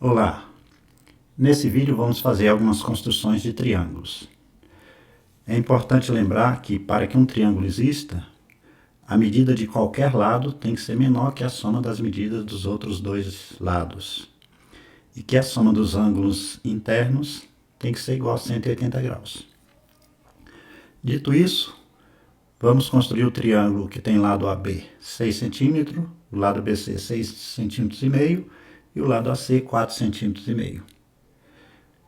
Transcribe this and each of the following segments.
Olá! Nesse vídeo vamos fazer algumas construções de triângulos. É importante lembrar que para que um triângulo exista, a medida de qualquer lado tem que ser menor que a soma das medidas dos outros dois lados. E que a soma dos ângulos internos tem que ser igual a 180 graus. Dito isso, vamos construir o triângulo que tem lado AB 6 cm, o lado BC 6,5 cm e o lado AC 4,5 cm.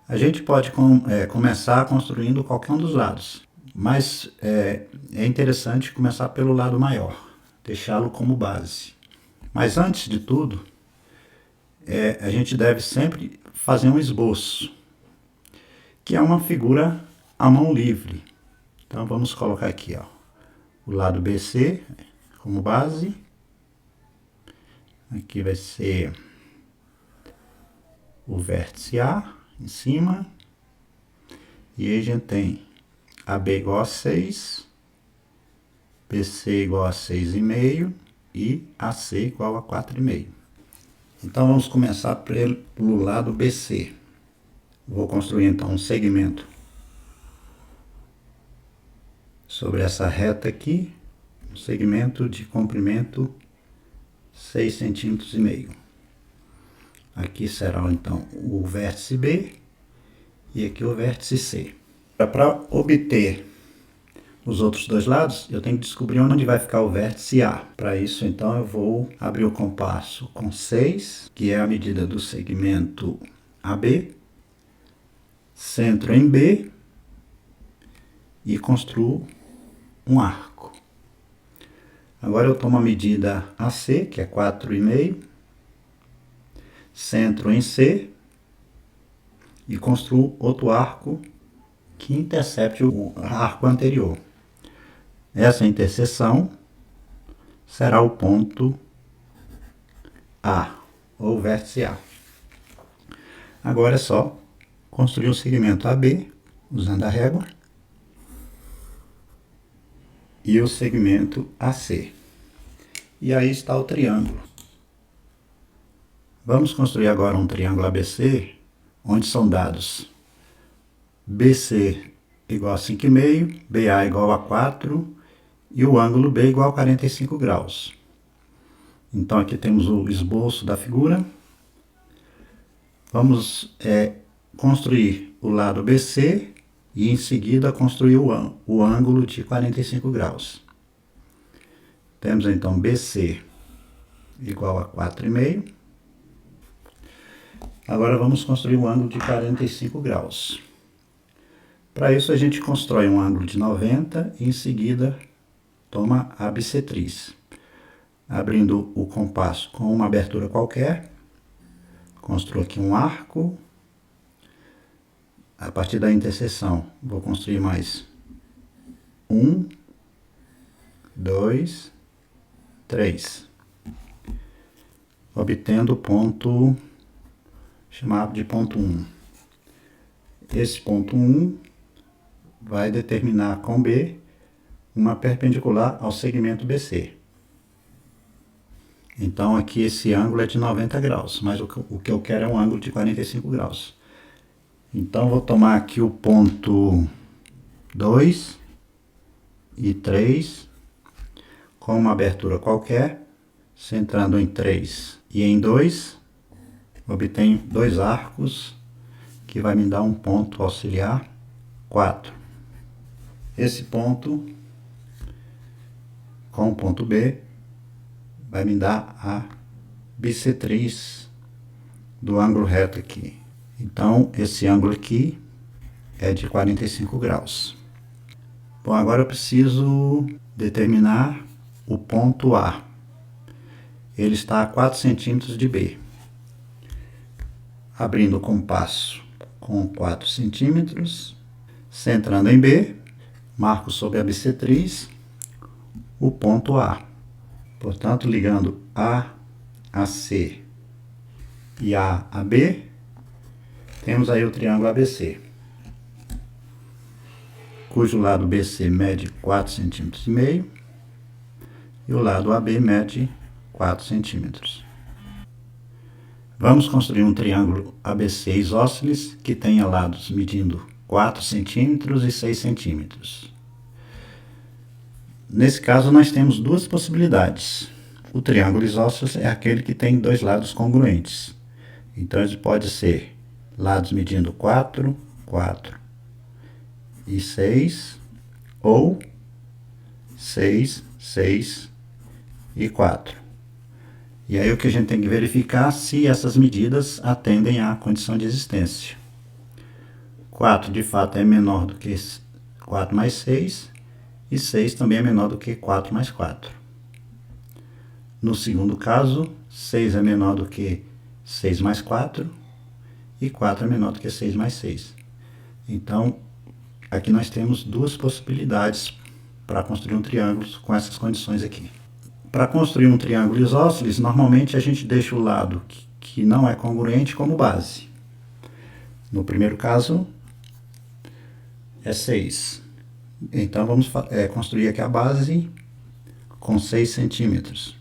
A gente pode começar construindo qualquer um dos lados, mas é interessante começar pelo lado maior, deixá-lo como base. Mas antes de tudo, a gente deve sempre fazer um esboço, que é uma figura à mão livre. Então vamos colocar aqui, ó, o lado BC como base. Aqui vai ser o vértice A em cima. E aí a gente tem AB igual a 6, BC igual a 6,5 e AC igual a 4,5. Então vamos começar pelo lado BC. Vou construir então um segmento sobre essa reta aqui, um segmento de comprimento 6,5 cm. Aqui será então o vértice B e aqui o vértice C. Para obter os outros dois lados, eu tenho que descobrir onde vai ficar o vértice A. Para isso, então, eu vou abrir o compasso com 6, que é a medida do segmento AB, centro em B e construo um arco. Agora eu tomo a medida AC, que é 4,5, centro em C e construo outro arco que intercepte o arco anterior. Essa interseção será o ponto A, ou vértice A. Agora é só construir o segmento AB, usando a régua, e o segmento AC. E aí está o triângulo. Vamos construir agora um triângulo ABC, onde são dados BC igual a 5,5, BA igual a 4 e o ângulo B igual a 45 graus. Então aqui temos o esboço da figura. Vamos construir o lado BC e em seguida construir o ângulo de 45 graus. Temos então BC igual a 4,5. Agora vamos construir o ângulo de 45 graus. Para isso a gente constrói um ângulo de 90 e em seguida toma a bissetriz. Abrindo o compasso com uma abertura qualquer, construo aqui um arco. A partir da interseção vou construir mais 1, 2, 3. Obtendo o ponto chamado de ponto 1. Esse ponto 1 vai determinar com B uma perpendicular ao segmento BC. Então aqui esse ângulo é de 90 graus, mas o que eu quero é um ângulo de 45 graus. Então vou tomar aqui o ponto 2 e 3, com uma abertura qualquer, centrando em 3 e em 2, obtenho dois arcos, que vai me dar um ponto auxiliar 4. Esse ponto, com o ponto B, vai me dar a bissetriz do ângulo reto aqui. Então, esse ângulo aqui é de 45 graus. Bom, agora eu preciso determinar o ponto A. Ele está a 4 centímetros de B. Abrindo o compasso com 4 centímetros, centrando em B, marco sobre a bissetriz o ponto A. Portanto, ligando A a C e A a B, temos aí o triângulo ABC, cujo lado BC mede 4,5 cm e o lado AB mede 4 centímetros. Vamos construir um triângulo ABC isósceles que tenha lados medindo 4 centímetros e 6 centímetros. Nesse caso, nós temos duas possibilidades. O triângulo isósceles é aquele que tem dois lados congruentes. Então, ele pode ser lados medindo 4, 4 e 6, ou 6, 6 e 4. E aí o que a gente tem que verificar se essas medidas atendem à condição de existência. 4 de fato é menor do que 4 mais 6, e 6 também é menor do que 4 mais 4. No segundo caso, 6 é menor do que 6 mais 4, e 4 é menor do que 6 mais 6. Então, aqui nós temos duas possibilidades para construir um triângulo com essas condições aqui. Para construir um triângulo isósceles, normalmente a gente deixa o lado que não é congruente como base. No primeiro caso, é 6. Então, vamos construir aqui a base com 6 centímetros.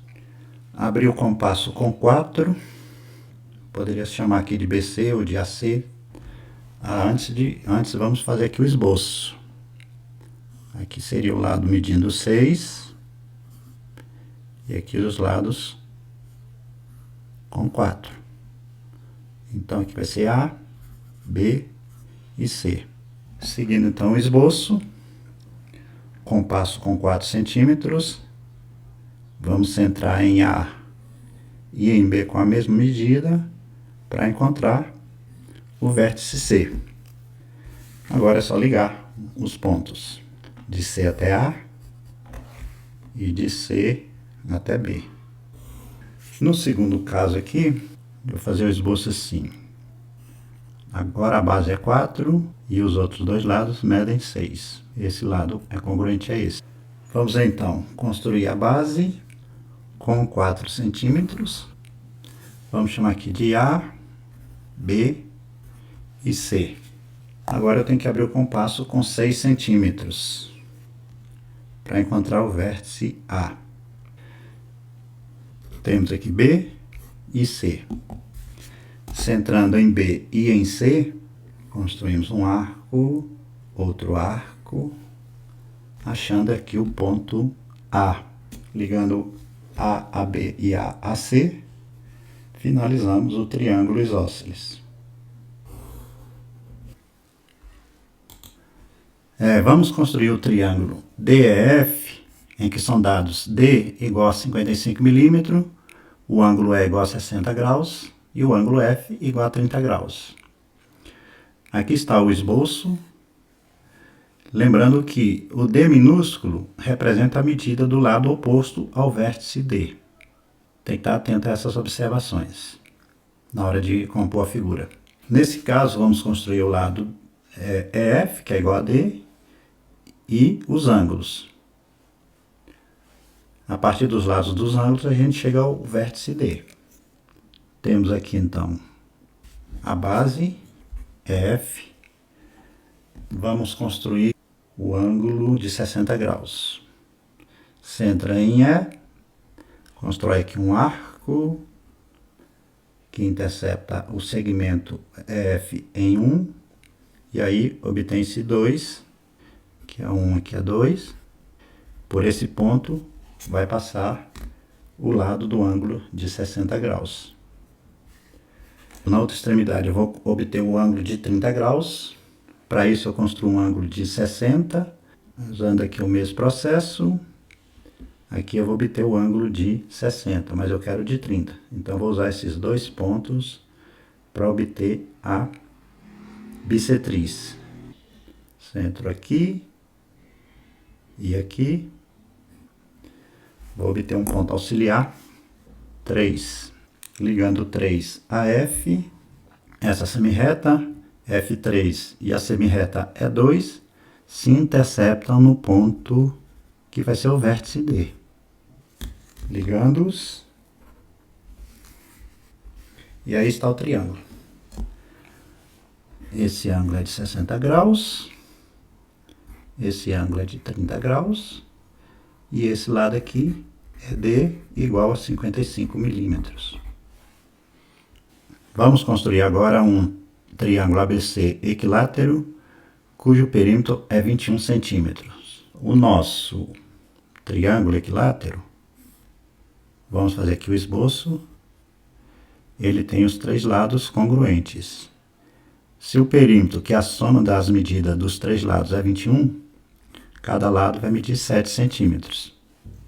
Abrir o compasso com 4. Poderia se chamar aqui de BC ou de AC. Antes vamos fazer aqui o esboço. Aqui seria o lado medindo 6. E aqui os lados com 4. Então, aqui vai ser A, B e C. Seguindo, então, o esboço. Compasso com 4 centímetros. Vamos centrar em A e em B com a mesma medida para encontrar o vértice C. Agora é só ligar os pontos de C até A e de C até B. No segundo caso aqui, eu vou fazer o esboço assim. Agora a base é 4 e os outros dois lados medem 6. Esse lado é congruente a esse. Vamos então construir a base com 4 centímetros. Vamos chamar aqui de A, B e C. Agora eu tenho que abrir o compasso com 6 centímetros para encontrar o vértice A. Temos aqui B e C. Centrando em B e em C, construímos um arco, outro arco, achando aqui o ponto A. Ligando A a B e A a C, finalizamos o triângulo isósceles. Vamos construir o triângulo DEF, em que são dados D igual a 55 milímetros, o ângulo E igual a 60 graus e o ângulo F igual a 30 graus. Aqui está o esboço. Lembrando que o D minúsculo representa a medida do lado oposto ao vértice D. Tem que estar atento a essas observações na hora de compor a figura. Nesse caso, vamos construir o lado EF, que é igual a D, e os ângulos. A partir dos lados dos ângulos, a gente chega ao vértice D. Temos aqui, então, a base EF. Vamos construir o ângulo de 60 graus. Centra em E, constrói aqui um arco que intercepta o segmento EF em 1, e aí obtém-se 2, que é 1, aqui é 2. Por esse ponto vai passar o lado do ângulo de 60 graus. Na outra extremidade eu vou obter o ângulo de 30 graus. Para isso eu construo um ângulo de 60, usando aqui o mesmo processo. Aqui eu vou obter o ângulo de 60, mas eu quero de 30. Então eu vou usar esses dois pontos para obter a bissetriz. Centro aqui e aqui. Vou obter um ponto auxiliar, 3. Ligando 3 a F, essa semirreta, F3 e a semirreta E2, se interceptam no ponto que vai ser o vértice D. Ligando-os. E aí está o triângulo. Esse ângulo é de 60 graus. Esse ângulo é de 30 graus. E esse lado aqui é D igual a 55 milímetros. Vamos construir agora um triângulo ABC equilátero, cujo perímetro é 21 centímetros. O nosso triângulo equilátero, vamos fazer aqui o esboço, ele tem os três lados congruentes. Se o perímetro, que é a soma das medidas dos três lados, é 21, cada lado vai medir 7 centímetros.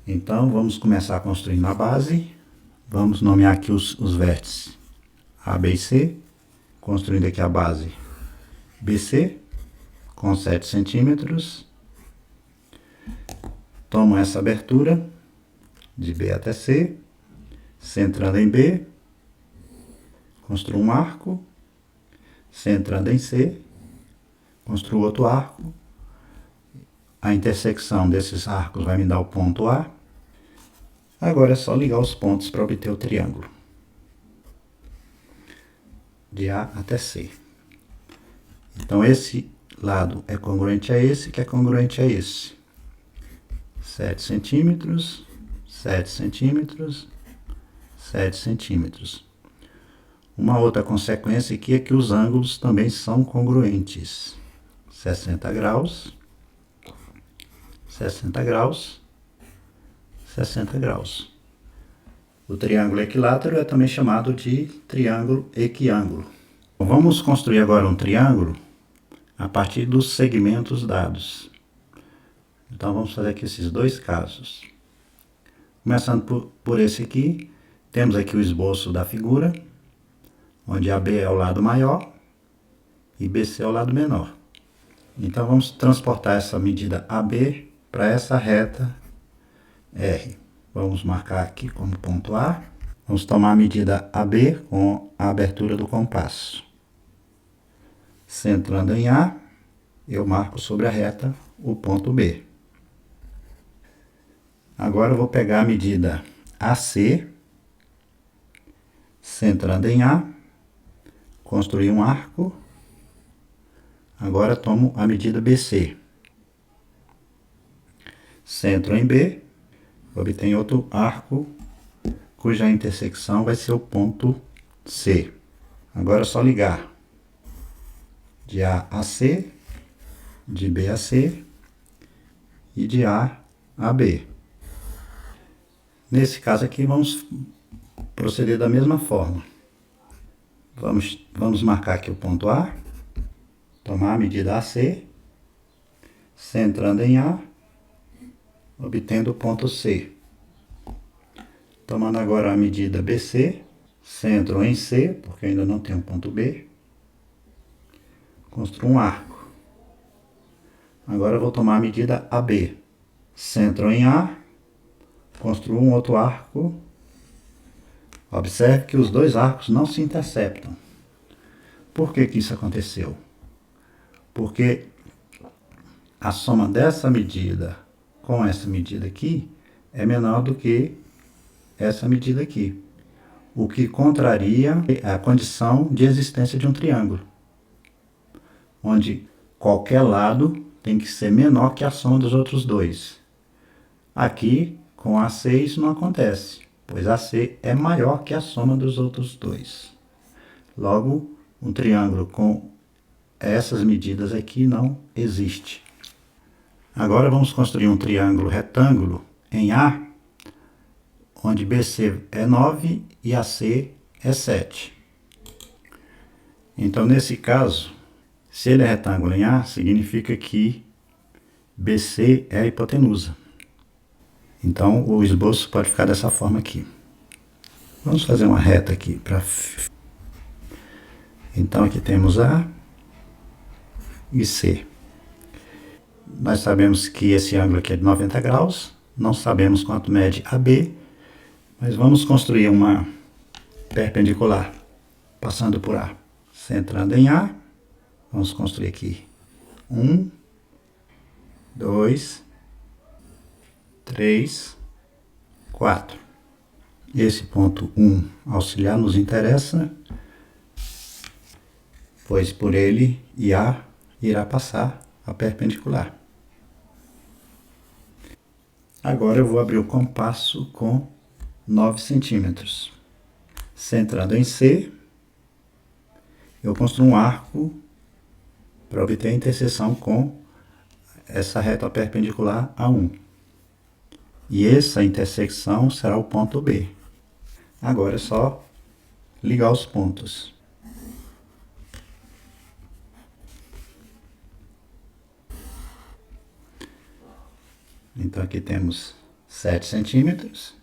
Então, vamos começar construindo a base. Vamos nomear aqui os vértices A, B e C, construindo aqui a base BC, com 7 centímetros. Tomo essa abertura de B até C, centrando em B, construo um arco, centrando em C, construo outro arco. A intersecção desses arcos vai me dar o ponto A. Agora é só ligar os pontos para obter o triângulo, de A até C. Então esse lado é congruente a esse, que é congruente a esse. 7 centímetros, 7 centímetros, 7 centímetros. Uma outra consequência aqui é que os ângulos também são congruentes. 60 graus, 60 graus, 60 graus. O triângulo equilátero é também chamado de triângulo equiângulo. Vamos construir agora um triângulo a partir dos segmentos dados. Então vamos fazer aqui esses dois casos. Começando por esse aqui, temos aqui o esboço da figura, onde AB é o lado maior e BC é o lado menor. Então vamos transportar essa medida AB para essa reta R. Vamos marcar aqui como ponto A. Vamos tomar a medida AB com a abertura do compasso. Centrando em A, eu marco sobre a reta o ponto B. Agora eu vou pegar a medida AC, centrando em A, construir um arco. Agora tomo a medida BC. Centro em B, obtenho outro arco, cuja intersecção vai ser o ponto C. Agora é só ligar de A a C, de B a C e de A a B. Nesse caso aqui, vamos proceder da mesma forma. Vamos marcar aqui o ponto A, tomar a medida AC, centrando em A, obtendo o ponto C. Tomando agora a medida BC, centro em C, porque ainda não tem um ponto B, construo um arco. Agora eu vou tomar a medida AB, centro em A, construo um outro arco. Observe que os dois arcos não se interceptam. Por que isso aconteceu? Porque a soma dessa medida com essa medida aqui é menor do que essa medida aqui, o que contraria a condição de existência de um triângulo, onde qualquer lado tem que ser menor que a soma dos outros dois. Aqui, com AC, isso não acontece, pois AC é maior que a soma dos outros dois. Logo, um triângulo com essas medidas aqui não existe. Agora vamos construir um triângulo retângulo em A, onde BC é 9 e AC é 7. Então, nesse caso, se ele é retângulo em A, significa que BC é a hipotenusa. Então, o esboço pode ficar dessa forma aqui. Vamos fazer uma reta aqui. Então, aqui temos A e C. Nós sabemos que esse ângulo aqui é de 90 graus. Não sabemos quanto mede AB. Mas vamos construir uma perpendicular, passando por A. Centrando em A, vamos construir aqui 1, 2, 3, 4. Esse ponto 1 auxiliar nos interessa, pois por ele A irá passar a perpendicular. Agora eu vou abrir o compasso com 9 centímetros. Centrando em C, eu construo um arco para obter a interseção com essa reta perpendicular a 1. E essa intersecção será o ponto B. Agora é só ligar os pontos. Então aqui temos 7 centímetros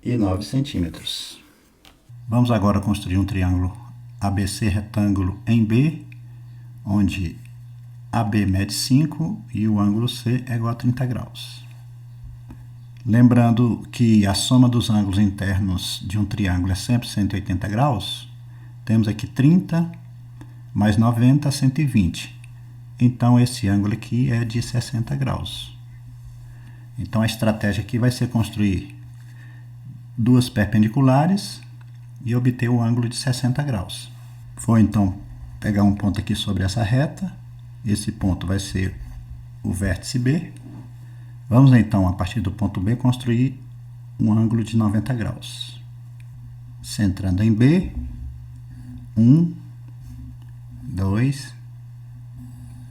e 9 centímetros. Vamos agora construir um triângulo ABC retângulo em B, onde AB mede 5 e o ângulo C é igual a 30 graus. Lembrando que a soma dos ângulos internos de um triângulo é sempre 180 graus, temos aqui 30 mais 90, 120. Então, esse ângulo aqui é de 60 graus. Então, a estratégia aqui vai ser construir duas perpendiculares e obter o ângulo de 60 graus. Vou, então, pegar um ponto aqui sobre essa reta. Esse ponto vai ser o vértice B. Vamos, então, a partir do ponto B, construir um ângulo de 90 graus. Centrando em B, 1, 2,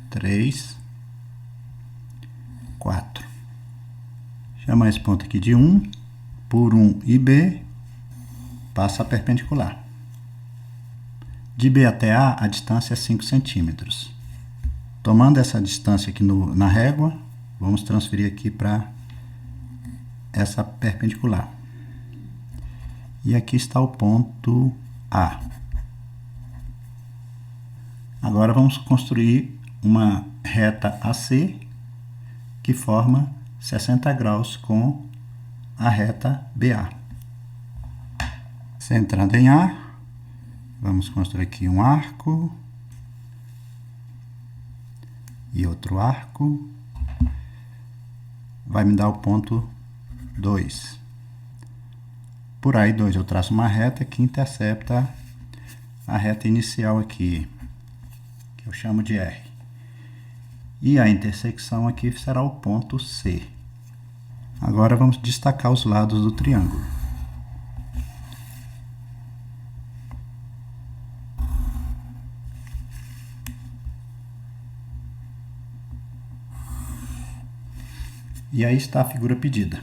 3, 4. Chamar esse ponto aqui de 1, por 1 e B, passa a perpendicular. De B até A distância é 5 centímetros. Tomando essa distância aqui na régua, vamos transferir aqui para essa perpendicular. E aqui está o ponto A. Agora vamos construir uma reta AC que forma 60 graus com a reta BA. Centrando em A, vamos construir aqui um arco e outro arco. Vai me dar o ponto 2. Por aí 2 eu traço uma reta que intercepta a reta inicial aqui, que eu chamo de R. E a intersecção aqui será o ponto C. Agora vamos destacar os lados do triângulo. E aí está a figura pedida.